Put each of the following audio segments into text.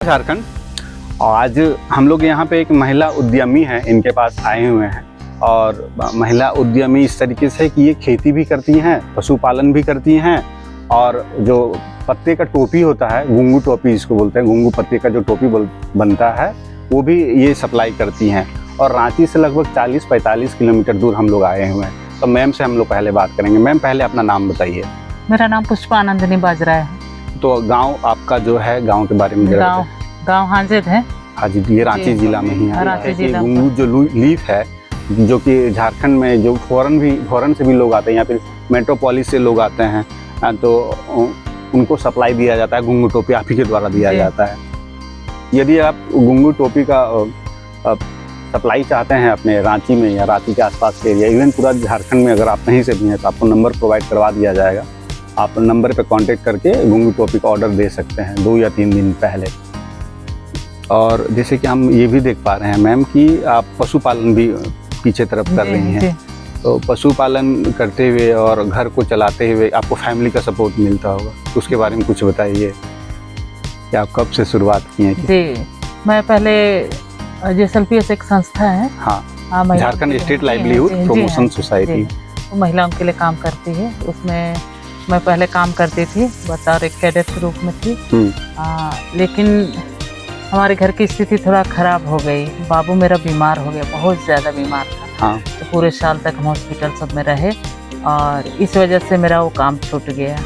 झारखंड। और आज हम लोग यहाँ पे एक महिला उद्यमी हैं, इनके पास आए हुए हैं। और महिला उद्यमी इस तरीके से कि ये खेती भी करती हैं, पशुपालन भी करती हैं, और जो पत्ते का टोपी होता है, घुंघू टोपी जिसको बोलते हैं, घुंघू पत्ते का जो टोपी बनता है वो भी ये सप्लाई करती हैं। और रांची से लगभग 40-45 किलोमीटर दूर हम लोग आए हुए हैं। तो मैम से हम लोग पहले बात करेंगे। मैम पहले अपना नाम बताइए। मेरा नाम पुष्पानंदिनी बाजरा है। तो गांव आपका जो है, गांव के बारे में गांव हाजिर है। हाजी, ये रांची जिला में ही है। घुंघू जो लीफ है, जो कि झारखंड में जो फॉरेन से भी लोग आते हैं, या फिर मेट्रोपोलिस से लोग आते हैं, तो उनको सप्लाई दिया जाता है। घुंघू टोपी आप ही के द्वारा दिया जाता है। यदि आप घुंघू टोपी का सप्लाई चाहते हैं अपने रांची में या रांची के आसपास के एरिया, इवन पूरा झारखंड में अगर आप कहीं से भी हैं, तो आपको नंबर प्रोवाइड करवा दिया जाएगा। आप नंबर पे कांटेक्ट करके घुंघू टोपी का ऑर्डर दे सकते हैं 2 या 3 दिन पहले। और जैसे कि हम ये भी देख पा रहे हैं मैम कि आप पशुपालन भी पीछे तरफ कर रही हैं। तो पशुपालन करते हुए और घर को चलाते हुए आपको फैमिली का सपोर्ट मिलता होगा, तो उसके बारे में कुछ बताइए कि आप कब से शुरुआत की हैं? जी, मैं पहले JSLPS एक संस्था है, हाँ, Jharkhand state livelihood promotion society, वो महिलाओं के लिए काम करती है। उसमें मैं पहले काम करती थी, बतौर एक कैडेट के रूप में थी। लेकिन हमारे घर की स्थिति थोड़ा खराब हो गई। बाबू मेरा बीमार हो गया, बहुत ज़्यादा बीमार था। तो पूरे साल तक हम हॉस्पिटल सब में रहे, और इस वजह से मेरा वो काम छूट गया।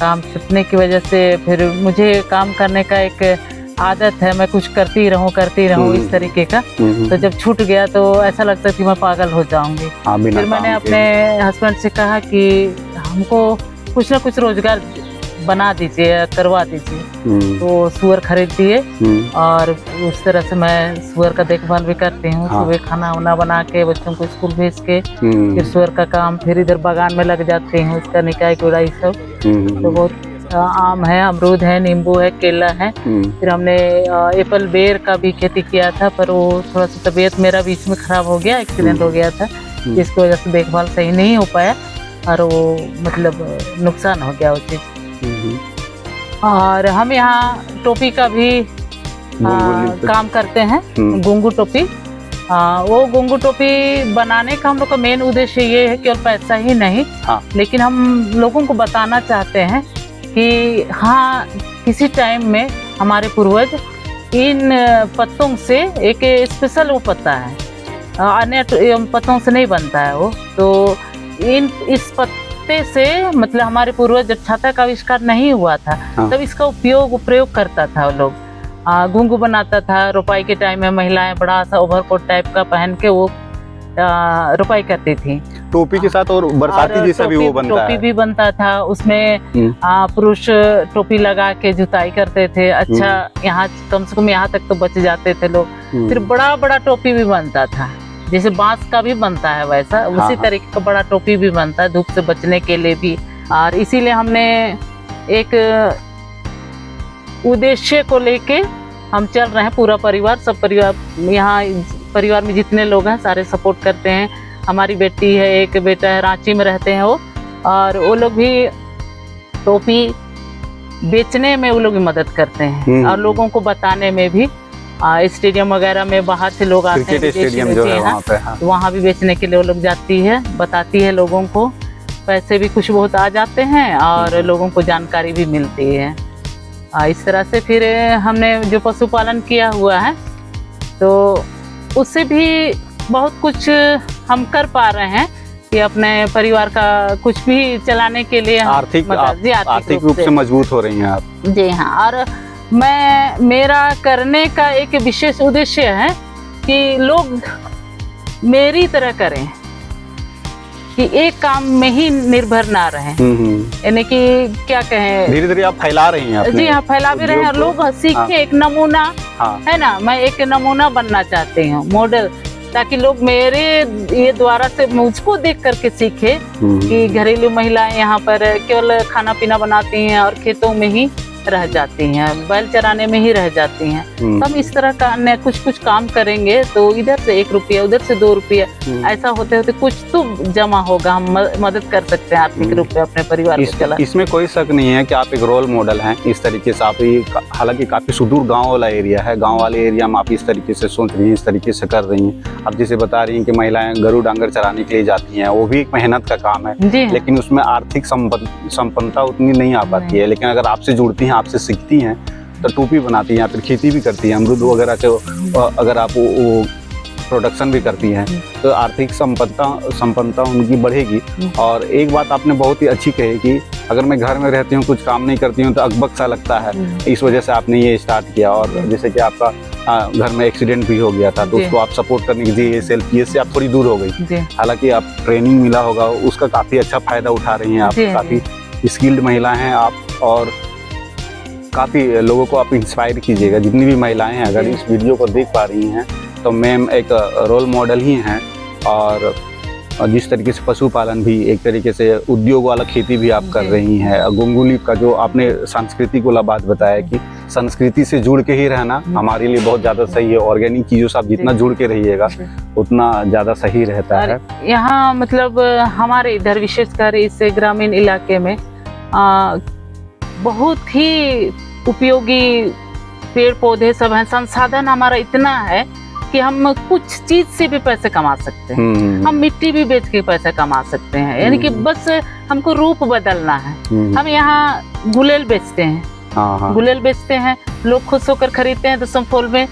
काम छूटने की वजह से फिर मुझे काम करने का एक आदत है, मैं कुछ करती रहूं इस तरीके का। तो जब छूट गया तो ऐसा लगता है कि मैं पागल हो जाऊंगी। फिर मैंने अपने हस्बैंड से कहा कि हमको कुछ ना कुछ रोजगार बना दीजिए, करवा दीजिए। तो सुअर खरीद दिए, और उस तरह से मैं सुअर का देखभाल भी करती हूँ। सुबह खाना वाना बना के बच्चों को स्कूल भेज के फिर सुअर का काम, फिर इधर बागान में लग जाती हूँ, उसका निकाय गुड़ाई सब। तो बहुत आम है, अमरूद है, नींबू है, केला है। फिर हमने एप्पल बेर का भी खेती किया था, पर वो थोड़ा सा तबीयत मेरा बीच में खराब हो गया, एक्सीडेंट हो गया था, जिसकी वजह से देखभाल सही नहीं हो पाया, और वो मतलब नुकसान हो गया वो चीज़। और हम यहाँ टोपी का भी काम करते हैं, घुंघू टोपी। वो घुंघू टोपी बनाने का हम लोग का मेन उद्देश्य ये है, केवल पैसा ही नहीं, लेकिन हम लोगों को बताना चाहते हैं कि हाँ, किसी टाइम में हमारे पूर्वज इन पत्तों से, एक स्पेशल वो पत्ता है, अन्य पत्तों से नहीं बनता है वो, तो इस पत्ते से मतलब हमारे पूर्वज जब छाता का आविष्कार नहीं हुआ था, तब इसका प्रयोग करता था वो लोग। घुंघू बनाता था। रोपाई के टाइम में महिलाएं बड़ा सा ओवरकोट टाइप का पहन के वो रोपाई करती थी टोपी के साथ, और बरसाती जैसा भी वो बनता है। टोपी भी बनता था उसमें। पुरुष टोपी लगा के जुताई करते थे। अच्छा, यहाँ कम से कम यहाँ तक तो बच जाते थे लोग। फिर बड़ा बड़ा टोपी भी बनता था, जैसे बांस का भी बनता है वैसा, उसी तरीके का बड़ा टोपी भी बनता है, धूप से बचने के लिए भी। और इसीलिए हमने एक उद्देश्य को लेके हम चल रहे हैं, पूरा परिवार, सब परिवार, यहाँ परिवार में जितने लोग हैं सारे सपोर्ट करते हैं। हमारी बेटी है, एक बेटा है, रांची में रहते हैं वो, और वो लोग भी टोपी बेचने में वो लोग भी मदद करते हैं, और लोगों को बताने में भी। स्टेडियम वगैरह में बाहर से लोग आते हैं, स्टेडियम जो है वहाँ पे, वहाँ भी बेचने के लिए वो लोग जाती है, बताती है लोगों को। पैसे भी कुछ बहुत आ जाते हैं, और लोगों को जानकारी भी मिलती है। इस तरह से फिर हमने जो पशुपालन किया हुआ है, तो उससे भी बहुत कुछ हम कर पा रहे हैं कि अपने परिवार का कुछ भी चलाने के लिए आर्थिक रूप से मजबूत हो रही हैं आप। जी हाँ। और मेरा करने का एक विशेष उद्देश्य है कि लोग मेरी तरह करें, कि एक काम में ही निर्भर ना रहें। यानी कि क्या कहें, धीरे धीरे आप फैला रही हैं। जी हाँ, फैला भी रहे हैं, और लोग सीखे। एक नमूना है ना, मैं एक नमूना बनना चाहती हूँ, मॉडल, ताकि लोग मेरे ये द्वारा से मुझको देख करके सीखे कि घरेलू महिलाएं यहाँ पर केवल खाना पीना बनाती हैं, और खेतों में ही रह जाती हैं, बैल चराने में ही रह जाती हैं। तो हम इस तरह का अन्य कुछ काम करेंगे तो इधर से 1 रुपया उधर से 2 रुपया ऐसा होते होते कुछ तो जमा होगा, हम मदद कर सकते हैं आर्थिक रूप से अपने परिवार को चला। इसमें कोई शक नहीं है कि आप एक रोल मॉडल हैं इस तरीके से। आप हालांकि काफ़ी सुदूर गाँव वाला एरिया है, गाँव वाले एरिया में आप इस तरीके से सोच रही हैं, इस तरीके से कर रही हैं। आप जैसे बता रही हैं कि महिलाएं गरु डांगर चराने के लिए जाती हैं, वो भी एक मेहनत का काम है, लेकिन उसमें आर्थिक संपन्नता उतनी नहीं आ पाती है। लेकिन अगर आपसे जुड़ती हैं, आपसे सीखती हैं, तो टोपी बनाती हैं या फिर खेती भी करती हैं, अमरूद वगैरह के अगर आप वो प्रोडक्शन भी करती हैं, तो आर्थिक संपन्नता उनकी बढ़ेगी। और एक बात आपने बहुत ही अच्छी कही कि अगर मैं घर में रहती हूँ, कुछ काम नहीं करती हूँ तो अकबक सा लगता है, इस वजह से आपने ये स्टार्ट किया। और जैसे कि आपका घर में एक्सीडेंट भी हो गया था, तो उसको आप सपोर्ट करने के लिए सेल्फ से आप थोड़ी दूर हो गई। हालांकि आप ट्रेनिंग मिला होगा, उसका काफ़ी अच्छा फायदा उठा रही हैं आप, काफ़ी स्किल्ड महिला हैं आप, और काफ़ी लोगों को आप इंस्पायर कीजिएगा। जितनी भी महिलाएं हैं अगर इस वीडियो को देख पा रही हैं तो मैम एक रोल मॉडल ही हैं। और जिस तरीके से पशुपालन भी एक तरीके से उद्योग वाला खेती भी आप कर रही हैं। गुंगुली का जो आपने संस्कृति को बात बताया कि संस्कृति से जुड़ के ही रहना हमारे लिए बहुत ज़्यादा सही है। ऑर्गेनिक चीज़ों से आप जितना जुड़ के रहिएगा उतना ज़्यादा सही रहता है। यहाँ मतलब हमारे इधर विशेषकर इस ग्रामीण इलाके में बहुत ही उपयोगी पेड़ पौधे सब हैं। संसाधन हमारा इतना है कि हम कुछ चीज से भी पैसे कमा सकते हैं। हम मिट्टी भी बेच के पैसे कमा सकते हैं, यानी कि बस हमको रूप बदलना है। हम यहाँ गुलेल बेचते हैं, गुलेल बेचते हैं, लोग खुश होकर खरीदते हैं। दसमफोल में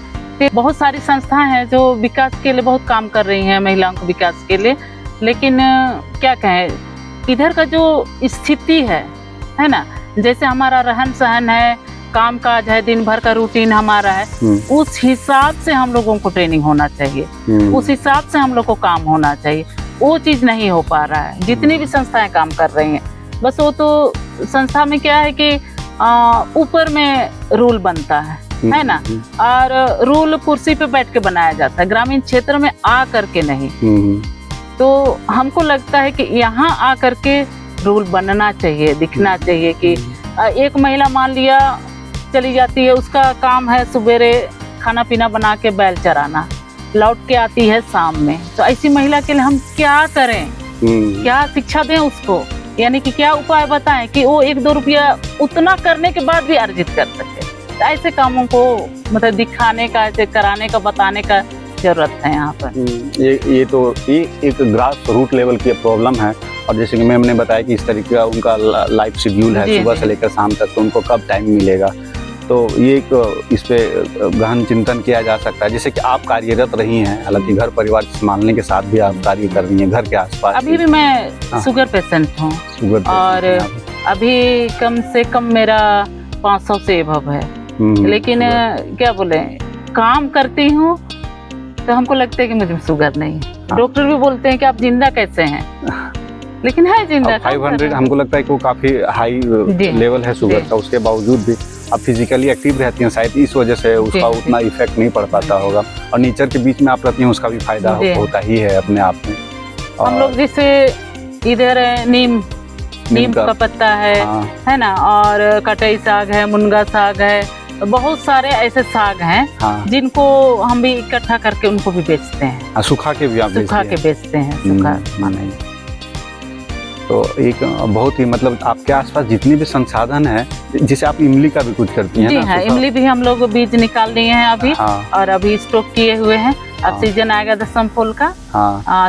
बहुत सारी संस्थाएं हैं जो विकास के लिए बहुत काम कर रही हैं, महिलाओं के विकास के लिए। लेकिन क्या कहें, इधर का जो स्थिति है ना, जैसे हमारा रहन सहन है, काम काज है, दिन भर का रूटीन हमारा है, उस हिसाब से हम लोगों को ट्रेनिंग होना चाहिए, उस हिसाब से हम लोग को काम होना चाहिए। वो चीज नहीं हो पा रहा है। जितनी भी संस्थाएं काम कर रही हैं, बस वो तो संस्था में क्या है कि ऊपर में रूल बनता है ना, और रूल कुर्सी पे बैठ के बनाया जाता है, ग्रामीण क्षेत्र में आ करके नहीं। तो हमको लगता है कि यहाँ आ करके रूल बनना चाहिए, दिखना चाहिए कि एक महिला मान लिया चली जाती है, उसका काम है सुबेरे खाना पीना बना के बैल चराना, लौट के आती है शाम में। तो ऐसी महिला के लिए हम क्या करें, क्या शिक्षा दें उसको, यानी कि क्या उपाय बताएं कि वो 1-2 रुपया उतना करने के बाद भी अर्जित कर सके। तो ऐसे कामों को मतलब दिखाने का, ऐसे कराने का, बताने का जरूरत है यहाँ पर। ये तो एक ग्रास रूट लेवल की प्रॉब्लम है। और जैसे कि मैम ने बताया कि इस तरीके का उनका लाइफ शेड्यूल है, सुबह से लेकर शाम तक, तो उनको कब टाइम मिलेगा। तो ये एक इस पे गहन चिंतन किया जा सकता है। जैसे कि आप कार्यरत रही हैं, हालांकि घर परिवार संभालने के साथ भी आप कार्य कर रही हैं घर के आसपास। अभी भी मैं शुगर पेशेंट हूँ, और अभी कम से कम मेरा 500 से एबव है। लेकिन क्या बोले, काम करती हूँ तो हमको लगता है कि मुझे शुगर नहीं है। डॉक्टर भी बोलते हैं कि आप जिंदा कैसे हैं, लेकिन है जिंदा। 500 हमको लगता है कि वो काफी हाई लेवल है शुगर का, उसके बावजूद भी आप फिजिकली एक्टिव रहती हैं, शायद इस वजह से उसका उतना इफेक्ट नहीं पड़ पाता होगा। और नेचर के बीच में आप रहती हैं, उसका भी फायदा होता ही है अपने आप में। हम लोग जैसे इधर नीम का पत्ता है ना, और कटई साग है, मुनगा साग है, बहुत सारे ऐसे साग हैं जिनको हम भी इकट्ठा करके उनको भी बेचते हैं। सुखा के भी आप बेचते हैं, सुखा माने। तो एक बहुत ही मतलब आपके आसपास जितने भी संसाधन है, जिसे आप इमली का भी कुछ करती हैं। जी हाँ, इमली भी हम लोग बीज निकाल लिए हैं अभी, और अभी स्टॉक किए हुए हैं। अब सीजन आएगा दसमफूल का,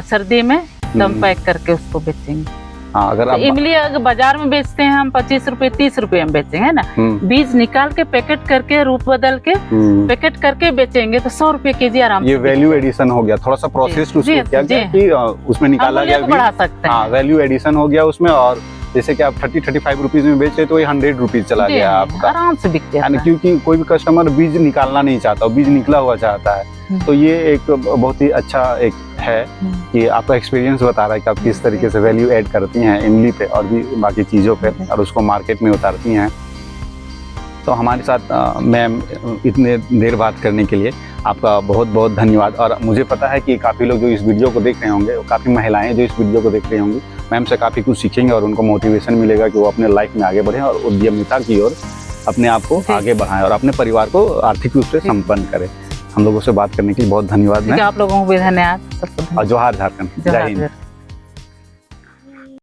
सर्दी में दम पैक करके उसको बेचेंगे। अगर तो इमली अगर बाजार में बेचते हैं हम 25 रुपए 30 रुपए में बेचेंगे ना, बीज निकाल के पैकेट करके, रूप बदल के पैकेट करके बेचेंगे तो 100 रुपए केजी आराम से। ये वैल्यू एडिशन हो गया, थोड़ा सा प्रोसेस क्या कि उसमें निकाला गया, बढ़ा सकते हैं। वैल्यू एडिशन हो गया उसमें। और जैसे कि आप 30-35 रुपीज में बेचे तो ये 100 रुपीज चला गया आपका, आराम से बिकते हैं। क्योंकि कोई भी कस्टमर बीज निकालना नहीं चाहता, बीज निकला हुआ चाहता है। तो ये एक बहुत ही अच्छा एक है कि आपका एक्सपीरियंस बता रहा है कि आप किस तरीके से वैल्यू ऐड करती हैं इमली पे और भी बाकी चीज़ों पे, और उसको मार्केट में उतारती हैं। तो हमारे साथ मैम इतने देर बात करने के लिए आपका बहुत बहुत धन्यवाद। और मुझे पता है कि काफ़ी लोग जो इस वीडियो को देख रहे होंगे, काफ़ी महिलाएं जो इस वीडियो को देख रही होंगी, मैम से काफ़ी कुछ सीखेंगे और उनको मोटिवेशन मिलेगा कि वो अपने लाइफ में आगे बढ़ें और उद्यमिता की ओर अपने आप को जी। आगे बढ़ाएं और अपने परिवार को आर्थिक रूप से जी। संपन्न करें। हम लोगों से बात करने के लिए बहुत धन्यवाद ठीक है, मैम आप लोगों को भी धन्यवाद, सबको और जोहार झारखंड। जय हिंद। धन्यवाद।